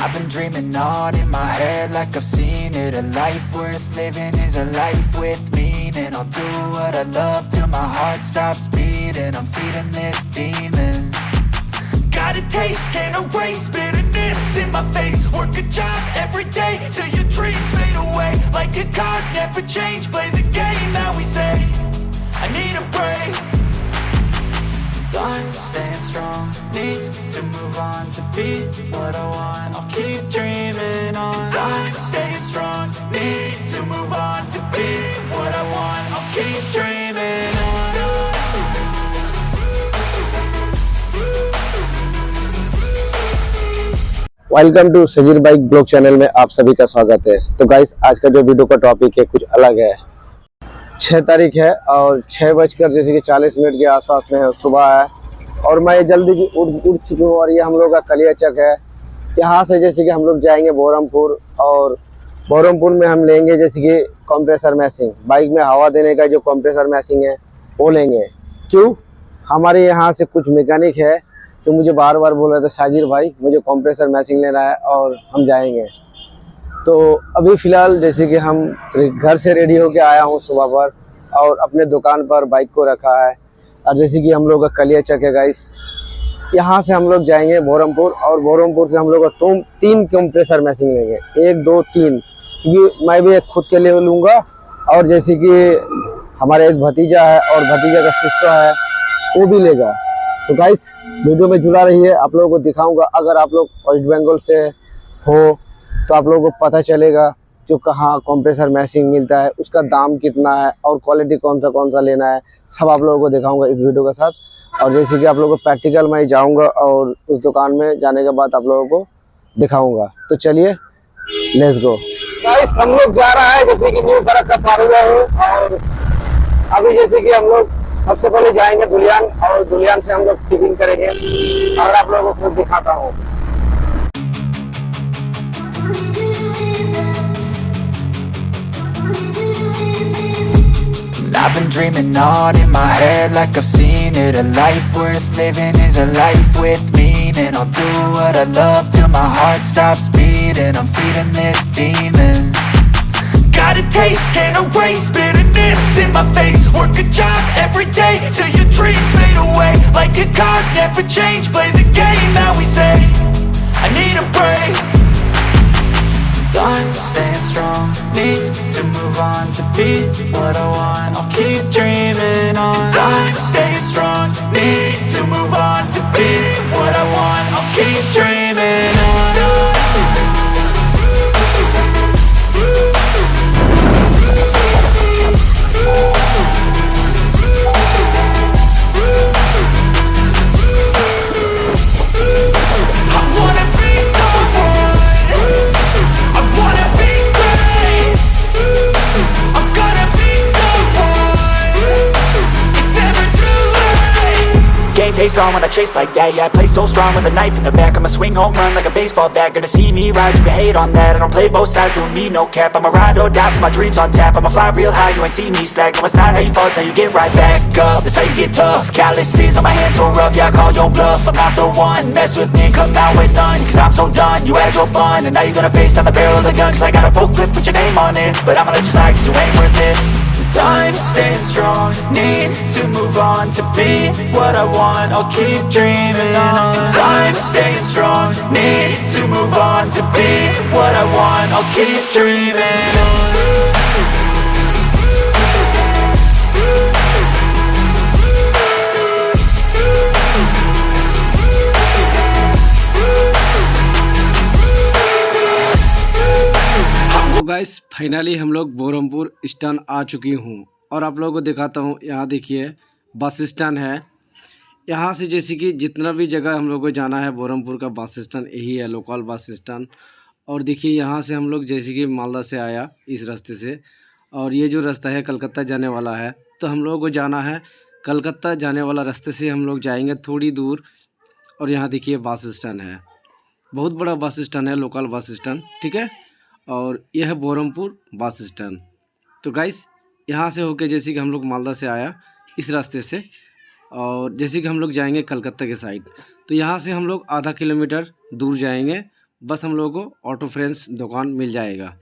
I've been dreaming on in my head like I've seen it. A life worth living is a life with meaning. I'll do what I love till my heart stops beating. I'm feeding this demon. Got a taste, can't erase bitterness in my face. Work a job every day till your dreams fade away. Like a card, never change, play the game that we say. I need a break. I'm staying strong, need to move on to be what I want. I'll keep dreaming on. I'm staying strong, need to move on to be what I want. I'll keep dreaming on. Welcome to Sajeer bike blog channel में आप सभी का स्वागत है। तो guys आज का जो वीडियो का टॉपिक है कुछ अलग है। 6 तारीख है और 6 जैसे कि 40 मिनट के आसपास में है, सुबह है और मैं जल्दी की उठ चुकी हूँ और ये हम लोग का कलियाचक है। यहाँ से जैसे कि हम लोग जाएंगे बहरमपुर और बहरमपुर में हम लेंगे जैसे कि कंप्रेसर मैशिंग, बाइक में हवा देने का जो कंप्रेसर मैशिंग है वो लेंगे। क्यों? हमारे यहाँ से कुछ मैकेनिक है जो मुझे बार बार बोल रहे थे साजिर भाई मुझे कंप्रेसर मैशिंग लेना है और हम जाएंगे। तो अभी फ़िलहाल जैसे कि हम घर से रेडी होके आया हूँ सुबह पर और अपने दुकान पर बाइक को रखा है और जैसे कि हम लोग का कलियाचक है गाइस। यहाँ से हम लोग जाएंगे बहरमपुर और बहरमपुर से हम लोग का 3 कंप्रेसर मैशिंग लेंगे, 1 2 3, क्योंकि मैं भी एक खुद के लिए लूँगा और जैसे कि हमारा एक भतीजा है और भतीजा का सिस्टर है वो भी लेगा। तो गाइस वीडियो में जुड़ा रहिए, आप लोगों को दिखाऊंगा। अगर आप लोग वेस्ट बंगाल से हो तो आप लोगों को पता चलेगा जो कहाँ कंप्रेसर मैशिंग मिलता है, उसका दाम कितना है और क्वालिटी कौन सा लेना है, सब आप लोगों को दिखाऊंगा इस वीडियो के साथ। और जैसे कि आप लोगों को प्रैक्टिकल मैं जाऊंगा और उस दुकान में जाने के बाद आप लोगों को दिखाऊंगा। तो चलिए लेट्स गो। गाइस हम लोग जा रहा है जैसे कि न्यू फरक्का पार हुआ है और अभी जैसे कि हम लोग सबसे पहले जाएंगे दुलियान और दुलियान से हम लोग टिफिन करेंगे और आप लोगों को दिखाता हूँ। I've been dreaming on in my head like I've seen it. A life worth living is a life with meaning. I'll do what I love till my heart stops beating. I'm feeding this demon. Got a taste, can't erase bitterness in my face. Work a job every day till your dreams fade away. Like a card, never change, play the game that we say. I need a break. I'm staying strong, need to move on to be what I want. I'll keep dreaming on. I'm staying strong, need to move on to be what I want. I'll keep dreaming on. Face on when I chase like that, yeah, I play so strong with a knife in the back. I'ma swing home run like a baseball bat. Gonna see me rise if you hate on that. I don't play both sides, doing me no cap. I'ma ride or die for my dreams on tap. I'ma fly real high, you ain't see me slack. No, it's not how you fall, it's how you get right back up. That's how you get tough. Calluses on my hands so rough, yeah, I call your bluff. I'm not the one, mess with me and come out with none. Cause I'm so done, you had your fun. And now you're gonna face down the barrel of the gun. Cause I got a full clip, put your name on it. But I'ma let you slide cause you ain't worth it. I'm staying strong, need to move on to be what I want. I'll keep dreaming on. I'm staying strong, need to move on to be what I want. I'll keep dreaming on. Guys finally हम लोग Baharampur stand आ चुकी हूँ और आप लोगों को दिखाता हूँ। यहाँ देखिए बस स्टैंड है। यहाँ से जैसे कि जितना भी जगह हम लोग को जाना है बहरमपुर का बस स्टैंड यही है, लोकल बस स्टैंड। और देखिए यहाँ से हम लोग जैसे कि मालदा से आया इस रास्ते से और ये जो रास्ता है कलकत्ता जाने वाला है। तो हम लोगों को जाना है कलकत्ता जाने वाला रास्ते से हम लोग जाएंगे थोड़ी दूर। और यहाँ देखिए बस स्टैंड है, बहुत बड़ा बस स्टैंड है, लोकल बस स्टैंड, ठीक है। और यह है बहरमपुर बस स्टैंड। तो गाइस यहाँ से होके जैसे कि हम लोग मालदा से आया इस रास्ते से और जैसे कि हम लोग जाएंगे कलकत्ता के साइड। तो यहाँ से हम लोग आधा किलोमीटर दूर जाएंगे बस हम लोगों को ऑटो फ्रेंड्स दुकान मिल जाएगा।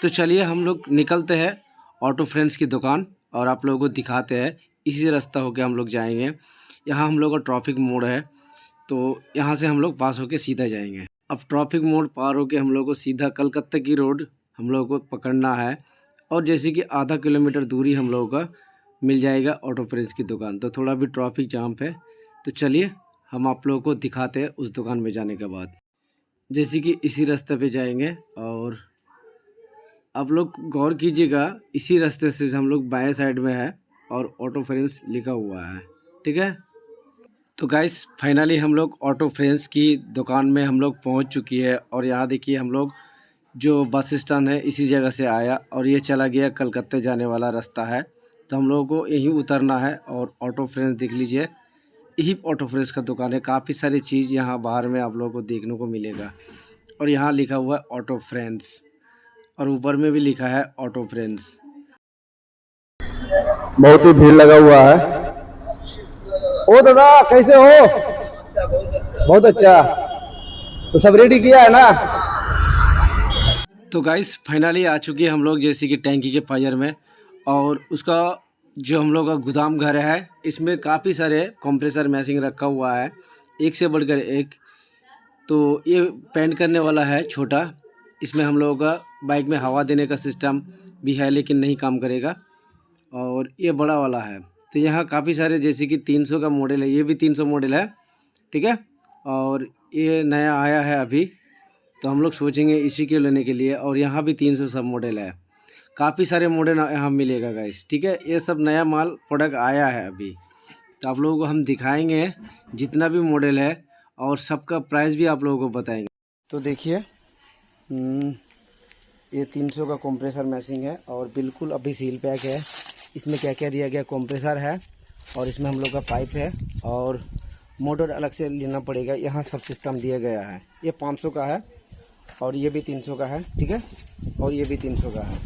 तो चलिए हम लोग निकलते हैं ऑटो फ्रेंड्स की दुकान और आप लोगों को दिखाते हैं। इसी रास्ता होके हम लोग जाएंगे। यहाँ हम लोग का ट्रैफिक मोड़ है, तो यहाँ से हम लोग पास होके सीधा जाएंगे। अब ट्रैफिक मोड़ पार होके हम लोग को सीधा कलकत्ता की रोड हम लोग को पकड़ना है और जैसे कि आधा किलोमीटर दूरी हम लोगों का मिल जाएगा ऑटो फ्रेंड्स की दुकान। तो थोड़ा भी ट्रैफिक जाम है, तो चलिए हम आप लोगों को दिखाते हैं उस दुकान में जाने के बाद। जैसे कि इसी रास्ते पे जाएंगे और आप लोग गौर कीजिएगा, इसी रास्ते से हम लोग बाएं साइड में है और ऑटो फ्रेंड्स लिखा हुआ है, ठीक है। तो गाइस फाइनली हम लोग ऑटो फ्रेंड्स की दुकान में हम लोग पहुंच चुकी है और यहाँ देखिए हम लोग जो बस स्टैंड है इसी जगह से आया और ये चला गया कलकत्ते जाने वाला रास्ता है। तो हम लोगों को यहीं उतरना है और ऑटो फ्रेंड्स देख लीजिए, यही ऑटो फ्रेंड्स का दुकान है। काफ़ी सारी चीज़ यहाँ बाहर में आप लोगों को देखने को मिलेगा और यहाँ लिखा हुआ है ऑटो फ्रेंड्स और ऊपर में भी लिखा है ऑटो फ्रेंड्स। बहुत ही भीड़ लगा हुआ है। ओ दादा कैसे हो? बहुत अच्छा। तो सब रेडी किया है ना? तो गाइस फाइनली आ चुके हैं हम लोग जैसे कि टैंकी के फायर में और उसका जो हम लोग का गोदाम घर है, इसमें काफ़ी सारे कंप्रेसर मशीन रखा हुआ है, एक से बढ़कर एक। तो ये पेंट करने वाला है छोटा, इसमें हम लोगों का बाइक में हवा देने का सिस्टम भी है लेकिन नहीं काम करेगा। और ये बड़ा वाला है। तो यहाँ काफ़ी सारे जैसे कि 300 का मॉडल है, ये भी 300 मॉडल है, ठीक है। और ये नया आया है अभी, तो हम लोग सोचेंगे इसी के लेने के लिए। और यहाँ भी 300 सब मॉडल है, काफ़ी सारे मॉडल यहाँ मिलेगा गाइस, ठीक है। ये सब नया माल प्रोडक्ट आया है अभी, तो आप लोगों को हम दिखाएंगे जितना भी मॉडल है और सबका प्राइस भी आप लोगों को बताएंगे। तो देखिए ये 300 का कंप्रेसर मैशिंग है और बिल्कुल अभी सील पैक है। इसमें क्या क्या दिया गया, कंप्रेसर है और इसमें हम लोग का पाइप है और मोटर अलग से लेना पड़ेगा। यहाँ सब सिस्टम दिया गया है। ये 500 का है और ये भी 300 का है, ठीक है। और ये भी 300 का है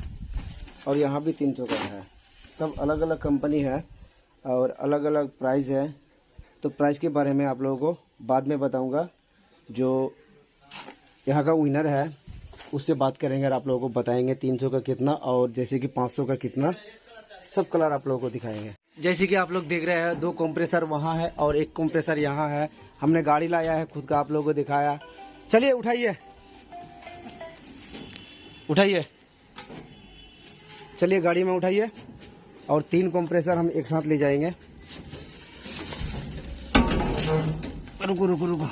और यहाँ भी 300 का है। सब अलग अलग कंपनी है और अलग अलग प्राइस है। तो प्राइस के बारे में आप लोगों को बाद में बताऊँगा। जो यहाँ का विनर है उससे बात करेंगे और आप लोगों को बताएंगे 300 का कितना और जैसे कि 500 का कितना, सब कलर आप लोगों को दिखाएंगे। जैसे कि आप लोग देख रहे हैं 2 कंप्रेसर वहाँ है और 1 कंप्रेसर यहाँ है। हमने गाड़ी लाया है खुद का, आप लोगों को दिखाया। चलिए उठाइए उठाइए, चलिए गाड़ी में उठाइए और 3 कंप्रेसर हम एक साथ ले जाएंगे। रुको रुको रुको,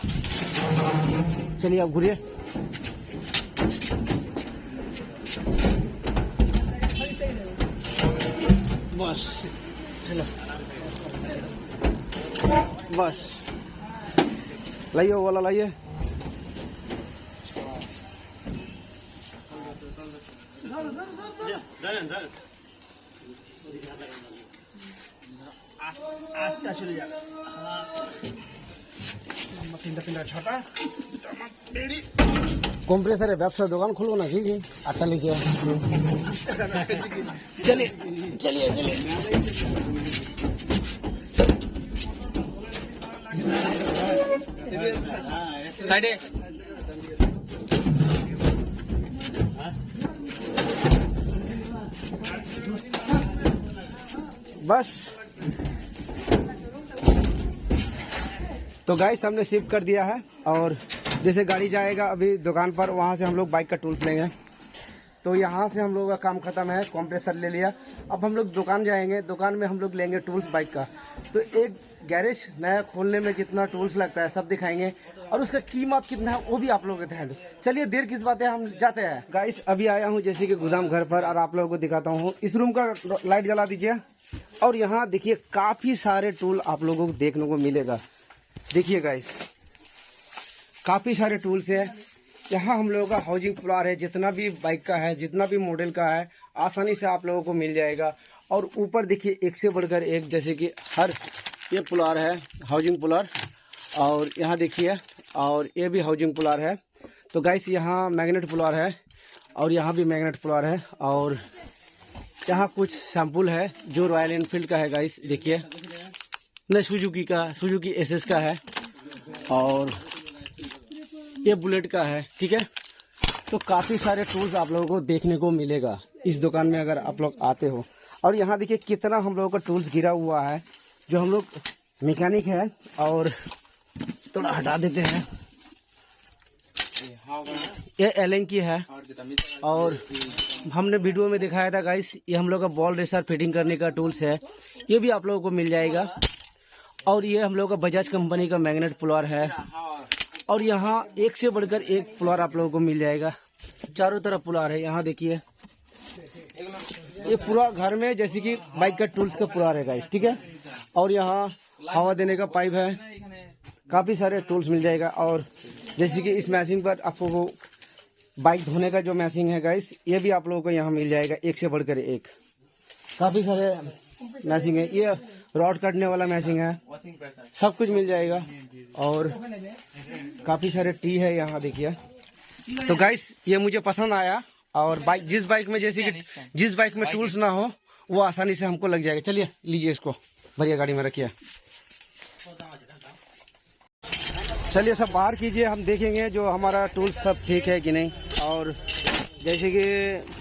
चलिए आप घूरिए। बस चलो, बस लाइए वो वाला लाइए। चले जा कंप्रेसर है, व्यवसाय दुकान खुलो ना जी। आटा लीजिए। चलिए चलिए चलिए, साइड बस। तो गाइस हमने शिफ्ट कर दिया है और जैसे गाड़ी जाएगा अभी दुकान पर, वहाँ से हम लोग बाइक का टूल्स लेंगे। तो यहाँ से हम लोगों का काम खत्म है, कंप्रेसर ले लिया। अब हम लोग दुकान जाएंगे, दुकान में हम लोग लेंगे टूल्स बाइक का। तो एक गैरेज नया खोलने में जितना टूल्स लगता है सब दिखाएंगे और उसका कीमत कितना है वो भी आप लोगों को ध्यान दो। चलिए देर किस बात है, हम जाते हैं। गाइस अभी आया हूँ जैसे कि गोदाम घर पर और आप लोगों को दिखाता हूँ। इस रूम का लाइट जला दीजिए और यहाँ देखिए काफ़ी सारे टूल आप लोगों को देखने को मिलेगा। देखिए गाइस काफ़ी सारे टूल्स है। यहाँ हम लोगों का हाउसिंग पुलार है, जितना भी बाइक का है, जितना भी मॉडल का है, आसानी से आप लोगों को मिल जाएगा। और ऊपर देखिए एक से बढ़कर एक, जैसे कि हर ये पुलार है हाउसिंग पुलार, और यहाँ देखिए और ये भी हाउसिंग पुलार है। तो गाइस यहाँ मैग्नेट पुलार है और यहाँ भी मैग्नेट पुलार है। और यहाँ कुछ सैंपल है जो रॉयल एनफील्ड का है गाइस, देखिए न सुजुकी का, सुजुकी एसएस का है। और ये बुलेट का है, ठीक है। तो काफ़ी सारे टूल्स आप लोगों को देखने को मिलेगा इस दुकान में अगर आप लोग आते हो। और यहाँ देखिए कितना हम लोगों का टूल्स गिरा हुआ है, जो हम लोग मैकेनिक है। और थोड़ा हटा देते हैं, ये एलन की है। और हमने वीडियो में दिखाया था गाइस, ये हम लोग का बॉल रेसर फिटिंग करने का टूल्स है, ये भी आप लोगों को मिल जाएगा। और ये हम लोग का बजाज कंपनी का मैग्नेट पुलर है। और यहाँ एक से बढ़कर एक पुलर आप लोगों को मिल जाएगा, चारों तरफ पुलर है। यहाँ देखिए ये पूरा घर में जैसे कि बाइक का टूल्स का पुलर है गाइस, ठीक है। और यहाँ हवा देने का पाइप है, काफ़ी सारे टूल्स मिल जाएगा। और जैसे कि इस मशीन पर आपको वो बाइक धोने का जो मशीन है गाइस, ये भी आप लोगों को यहाँ मिल जाएगा, एक से बढ़कर एक। काफ़ी सारे मशीन है, ये रॉड काटने वाला मशीन है, सब कुछ मिल जाएगा। और काफ़ी सारे टी है यहाँ देखिए। तो गाइस ये मुझे पसंद आया। और बाइक जिस बाइक में जैसे कि जिस बाइक में टूल्स ना हो वो आसानी से हमको लग जाएगा। चलिए लीजिए, इसको भरिए गाड़ी में रखिए। चलिए सब बाहर कीजिए, हम देखेंगे जो हमारा टूल्स सब ठीक है कि नहीं। और जैसे कि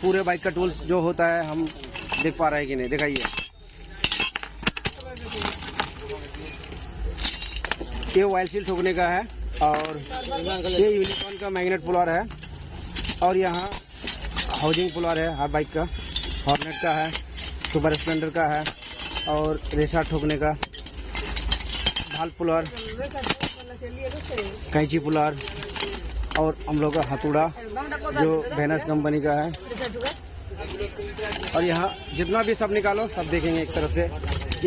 पूरे बाइक का टूल्स जो होता है हम देख पा रहे हैं कि नहीं, दिखाइए। ये ऑयल सील ठोकने का है। और ये यूनिकॉर्न का मैग्नेट पुलर है। और यहाँ हाउसिंग पुलर है हर बाइक का, हॉर्नेट का है, सुपर स्प्लेंडर का है। और रेसा ठोकने का भाल पुलर, कैंची पुलर। और हम लोग का हथौड़ा जो वेनस कंपनी का है। और यहाँ जितना भी सब निकालो सब देखेंगे एक तरफ से।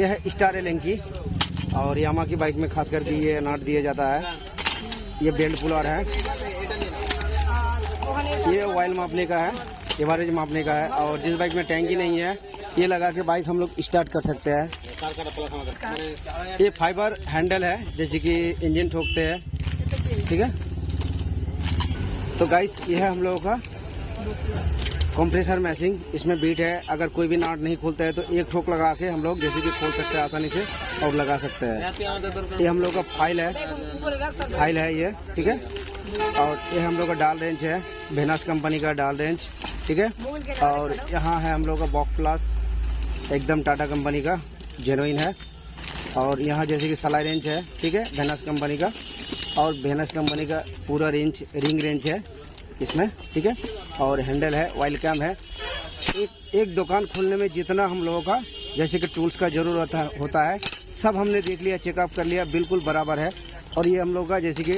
यह है स्टार एलन की, और यामा की बाइक में खास करके ये नाट दिया जाता है। ये बेल्ट पुलर है, ये ऑयल मापने का है, एवरेज मापने का है। और जिस बाइक में टैंकी नहीं है ये लगा के बाइक हम लोग स्टार्ट कर सकते हैं। ये फाइबर हैंडल है, जैसे कि इंजन ठोकते हैं, ठीक है। तो गाइस ये है हम लोगों का कंप्रेसर मैशिंग, इसमें बीट है। अगर कोई भी नाट नहीं खोलता है तो एक ठोक लगा के हम लोग जैसे कि खोल सकते हैं आसानी से और लगा सकते हैं। ये हम लोग का फाइल है ये, ठीक है। और ये हम लोग का डाल रेंच है, वेनस कंपनी का डाल रेंच, ठीक है। और यहाँ है हम लोग का बॉक्स प्लस, एकदम टाटा कंपनी का जेनुइन है। और यहाँ जैसे कि सलाई रेंच है, ठीक है, वेनस कंपनी का। और वेनस कंपनी का पूरा रेंज रिंग रेंच है इसमें, ठीक है। और हैंडल है, ऑयल कैम है। एक दुकान खोलने में जितना हम लोगों का जैसे कि टूल्स का जरूरत होता है सब हमने देख लिया, चेकअप कर लिया, बिल्कुल बराबर है। और ये हम लोग का जैसे कि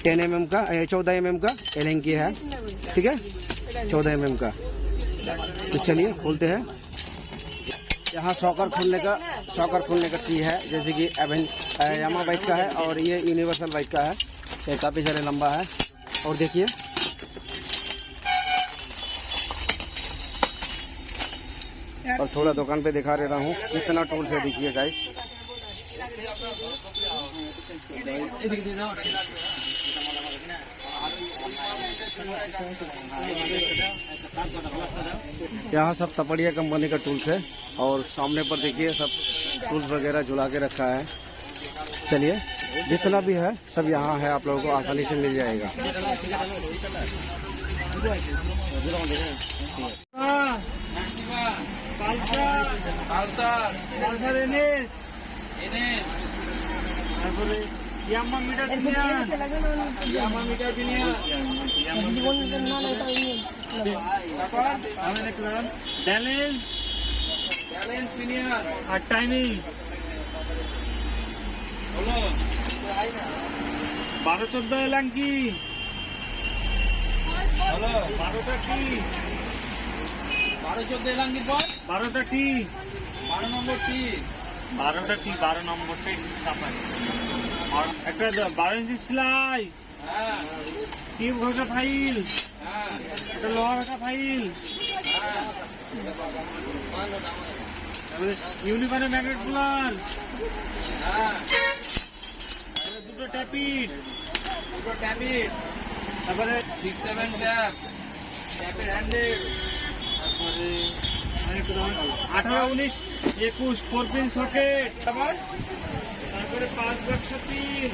10 mm का 14 mm का एलन की है, ठीक है, 14 mm का। तो चलिए खोलते हैं। यहाँ शॉकर खोलने का की है, जैसे कि यामा बाइक का है। और ये यूनिवर्सल बाइक का है, ये काफ़ी सारे लंबा है। और देखिए और थोड़ा दुकान पे दिखा रहा हूँ कितना टूल्स है, देखिए गाइस। यहाँ सब तपड़िया कंपनी का टूल्स है। और सामने पर देखिए सब टूल्स वगैरह झुला के रखा है। चलिए जितना भी है सब यहाँ है, आप लोगों को आसानी से मिल जाएगा। टाइमिंग 12-14 এলাম কি 12টা কি 12-14 এলাম কি 12টা কি 12 নম্বর কি 12টা কি 12 নম্বরটাই কাপায় একটা 12 ইঞ্চি সেলাই হ্যাঁ টিউব ঘষা ফাইল হ্যাঁ এটা লোহা ঘষা ফাইল হ্যাঁ ইউনিকর্ন ম্যাগনেট পুলার হ্যাঁ দুটো ট্যাপিট তারপরে 6-7 ট্যাপের হ্যান্ডেল, তারপরে 18-19-21 4 পিন সকেট, তারপর তারপরে 5/3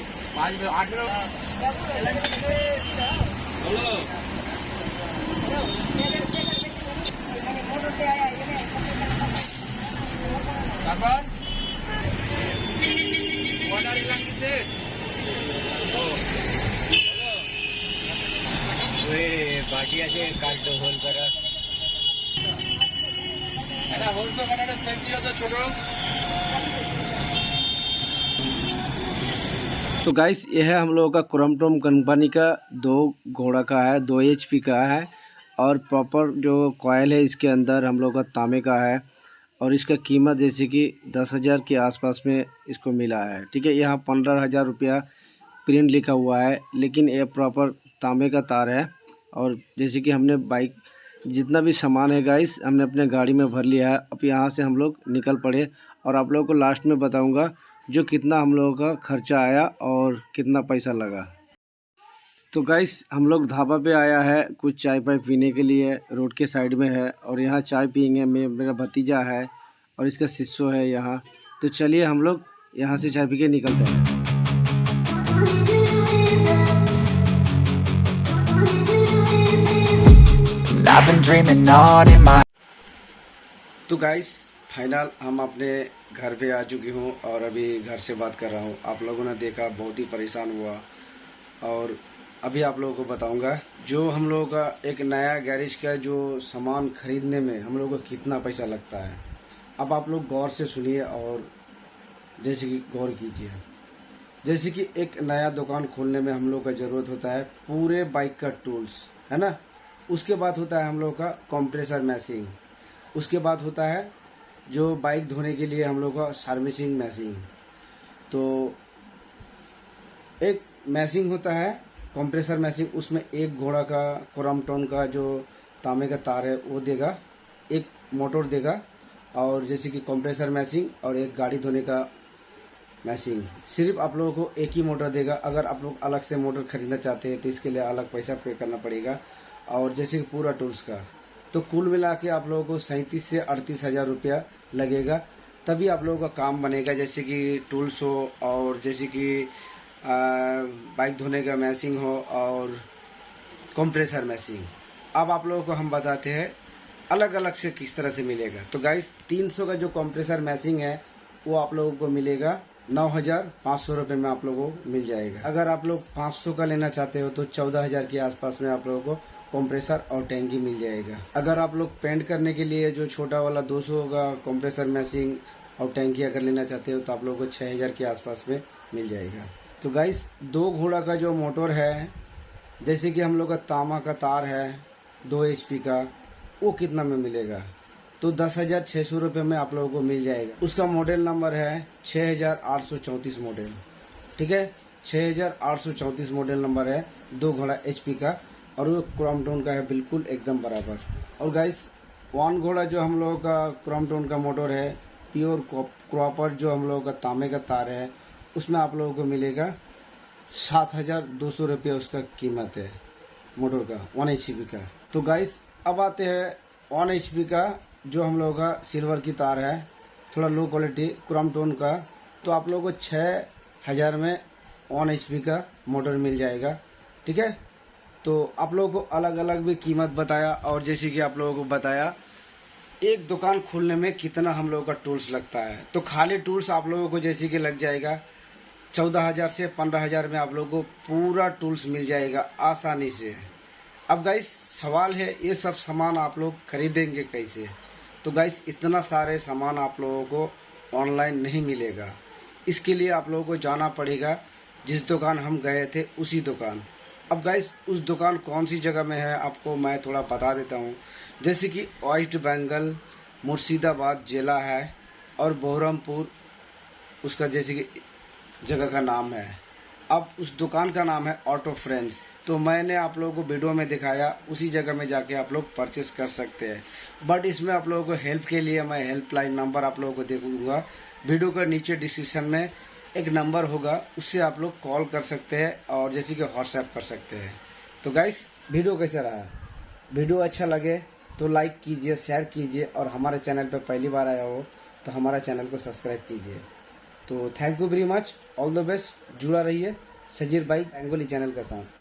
বাকি আছে কাজটা হোল করা এটা হোল তো কাটাটা সেফটি হতো ছোট। तो गाइस ये है हम लोगों का क्रॉम्पटन कंपनी का 2 घोड़ा का है, 2 HP का है और प्रॉपर जो कॉयल है इसके अंदर हम लोगों का तांबे का है और इसका कीमत जैसे कि 10,000 के आसपास में इसको मिला है। ठीक है, यहाँ 15,000 रुपया प्रिंट लिखा हुआ है, लेकिन ये प्रॉपर तांबे का तार है। और जैसे कि हमने बाइक जितना भी सामान है गाइस हमने अपने गाड़ी में भर लिया है। अब यहाँ से हम लोग निकल पड़े और आप लोगों को लास्ट में बताऊँगा जो कितना हम लोगों का खर्चा आया और कितना पैसा लगा। तो गाइस हम लोग ढाबा पे आया है कुछ चाय पाई पीने के लिए, रोड के साइड में है और यहाँ चाय पियेंगे। मेरा भतीजा है और इसका शिष्य है यहाँ। तो चलिए हम लोग यहाँ से चाय पी के निकलते हैं। I've been dreaming on in my तो गाइस फाइनल हम अपने घर पे आ चुकी हूँ और अभी घर से बात कर रहा हूँ। आप लोगों ने देखा बहुत ही परेशान हुआ और अभी आप लोगों को बताऊंगा जो हम लोगों का एक नया गैरेज का जो सामान खरीदने में हम लोगों को कितना पैसा लगता है। अब आप लोग गौर से सुनिए और जैसे कि गौर कीजिए। जैसे कि एक नया दुकान खोलने में हम लोग का ज़रूरत होता है पूरे बाइक का टूल्स, है ना। उसके बाद होता है हम लोग का कंप्रेसर मैशिंग, उसके बाद होता है जो बाइक धोने के लिए हम लोग का सर्विसिंग मैशिंग। तो एक मैशिंग होता है कंप्रेसर मैशिंग, उसमें 1 घोड़ा का क्रॉम्पटन का जो तांबे का तार है वो देगा, एक मोटर देगा और जैसे कि कंप्रेसर मैशिंग और एक गाड़ी धोने का मैशिंग। सिर्फ आप लोगों को एक ही मोटर देगा। अगर आप लोग अलग से मोटर खरीदना चाहते हैं तो इसके लिए अलग पैसा पे करना पड़ेगा। और जैसे कि पूरा टूल्स का तो कुल मिला के आप लोगों को 37 से 38 हज़ार रुपया लगेगा, तभी आप लोगों का काम बनेगा। जैसे कि टूल्स हो और जैसे कि बाइक धोने का मैशिंग हो और कंप्रेसर मैशिंग। अब आप लोगों को हम बताते हैं अलग अलग से किस तरह से मिलेगा। तो गाइस 300 का जो कंप्रेसर मैशिंग है वो आप लोगों को मिलेगा 9,500 रुपये में आप लोगों को मिल जाएगा। अगर आप लोग 500 का लेना चाहते हो तो 14,000 के आसपास में आप लोगों को कंप्रेसर और टैंकी मिल जाएगा। अगर आप लोग पेंट करने के लिए जो छोटा वाला 200 का कंप्रेसर मैशिंग और टैंकी अगर लेना चाहते हो तो आप लोगों को 6,000 के आसपास में मिल जाएगा। तो गाइस 2 घोड़ा का जो मोटर है, जैसे कि हम लोग का तांबा का तार है 2 HP का, वो कितना में मिलेगा तो 10,600 रुपये में आप लोगों को मिल जाएगा। उसका मॉडल नंबर है 6,834 मॉडल। ठीक है, 6,834 मॉडल नंबर है, 2 घोड़ा HP का और वो क्रॉम्पटन का है बिल्कुल एकदम बराबर। और गाइस 1 घोड़ा जो हम लोगों का क्रॉम्पटन का मोटर है प्योर कॉपर जो हम लोगों का तांबे का तार है, उसमें आप लोगों को मिलेगा 7,200 रुपये उसका कीमत है मोटर का 1 HP का। तो गाइस अब आते हैं 1 HP का जो हम लोगों का सिल्वर की तार है, थोड़ा लो क्वालिटी क्रॉम्पटन का, तो आप लोगों को 6,000 में 1 HP का मोटर मिल जाएगा। ठीक है, तो आप लोगों को अलग अलग भी कीमत बताया और जैसे कि आप लोगों को बताया एक दुकान खोलने में कितना हम लोगों का टूल्स लगता है। तो खाली टूल्स आप लोगों को जैसे कि लग जाएगा 14,000 से 15,000 में आप लोगों को पूरा टूल्स मिल जाएगा आसानी से। अब गाइस सवाल है ये सब सामान आप लोग खरीदेंगे कैसे। तो गाइस इतना सारे सामान आप लोगों को ऑनलाइन नहीं मिलेगा, इसके लिए आप लोगों को जाना पड़ेगा जिस दुकान हम गए थे उसी दुकान। अब गाइस उस दुकान कौन सी जगह में है आपको मैं थोड़ा बता देता हूँ। जैसे कि वेस्ट बंगाल मुर्शिदाबाद जिला है और बहरमपुर उसका जैसे कि जगह का नाम है। अब उस दुकान का नाम है ऑटो फ्रेंड्स। तो मैंने आप लोगों को वीडियो में दिखाया उसी जगह में जाके आप लोग परचेस कर सकते हैं। बट इसमें आप लोगों को हेल्प के लिए मैं हेल्पलाइन नंबर आप लोगों को दे दूँगा। वीडियो का नीचे डिस्क्रिप्शन में एक नंबर होगा, उससे आप लोग कॉल कर सकते हैं और जैसे कि व्हाट्सएप कर सकते हैं। तो गाइस वीडियो कैसा रहा, वीडियो अच्छा लगे तो लाइक कीजिए, शेयर कीजिए और हमारे चैनल पर पहली बार आया हो तो हमारा चैनल को सब्सक्राइब कीजिए। तो thank you very much, all the best, जुड़ा रहिए सजीर बाइक बेंगोली चैनल के साथ।